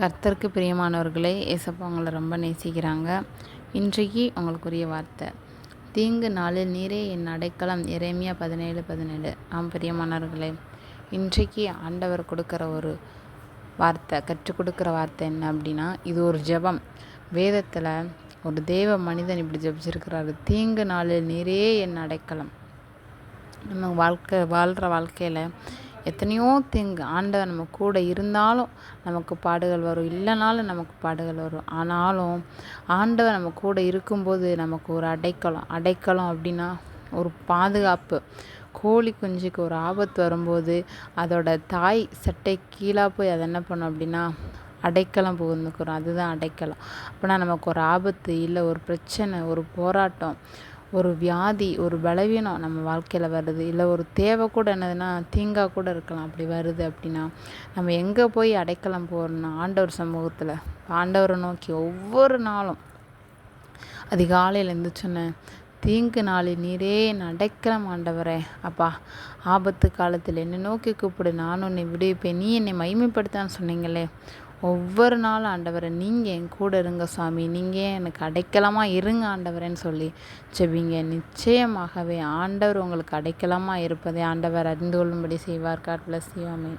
கர்த்தருக்கு பிரியமானவர்களே, ஏசப்பா உங்களை ரொம்ப நேசிக்கிறாங்க. இன்றைக்கு உங்களுக்குரிய வார்த்தை, தீங்கு நாளில் நீரே என் அடைக்கலம். எரேமியா 17:17. பிரியமானவர்களே, இன்றைக்கு ஆண்டவர் கொடுக்குற ஒரு வார்த்தை, கற்றுக் கொடுக்குற வார்த்தை என்ன அப்படின்னா, இது ஒரு ஜெபம். வேதத்தில் ஒரு தேவ மனிதன் இப்படி ஜெபிச்சிருக்கிறாரு, தீங்கு நாளில் நீரே என் அடைக்கலம். நம்ம வாழ்கிற வாழ்க்கையில் எத்தனையோ தீங்கு, ஆண்டவர் நம்ம கூட இருந்தாலும் நமக்கு பாடுகள் வரும், இல்லைனாலும் நமக்கு பாடுகள் வரும். ஆனாலும் ஆண்டவர் நம்ம கூட இருக்கும்போது நமக்கு ஒரு அடைக்கலம் அப்படின்னா ஒரு பாதுகாப்பு. கோழி குஞ்சுக்கு ஒரு ஆபத்து வரும்போது அதோட தாய் சட்டை கீழே போய் அதை என்ன பண்ணும் அப்படின்னா அடைக்கலம் புகுந்துக்கிறோம். அதுதான் அடைக்கலம். அப்படின்னா நமக்கு ஒரு ஆபத்து இல்லை, ஒரு பிரச்சனை, ஒரு போராட்டம், ஒரு வியாதி, ஒரு பலவீனம் நம்ம வாழ்க்கையில் வருது, இல்லை ஒரு தேவை கூட என்னதுன்னா தீங்காக கூட இருக்கலாம். அப்படி வருது அப்படின்னா நம்ம எங்கே போய் அடைக்கலம் போகிறோம்னா ஆண்டவர் சமூகத்தில். ஆண்டவரை நோக்கி ஒவ்வொரு நாளும் அதிகாலையில் எழுந்திரிச்சோன்னே, தீங்கு நாளில் நீரே என் அடைக்கலம் ஆண்டவரே, அப்பா ஆபத்து காலத்தில் என்னை நோக்கி கூப்பிடு, நான் உன்னை விடுவிப்பேன், நீ என்னை மகிமைப்படுத்தான்னு சொன்னீங்களே. ஒவ்வொரு நாளும் ஆண்டவரை நீங்கள் என் கூட இருங்க சுவாமி, நீங்கள் எனக்கு அடைக்கலமாக இருங்க ஆண்டவரேன்னு சொல்லி ஜெபிங்க. நிச்சயமாகவே ஆண்டவர் உங்களுக்கு அடைக்கலமாக இருப்பதை ஆண்டவர் அறிந்து கொள்ளும்படி செய்வார். God bless you. ஆமென்.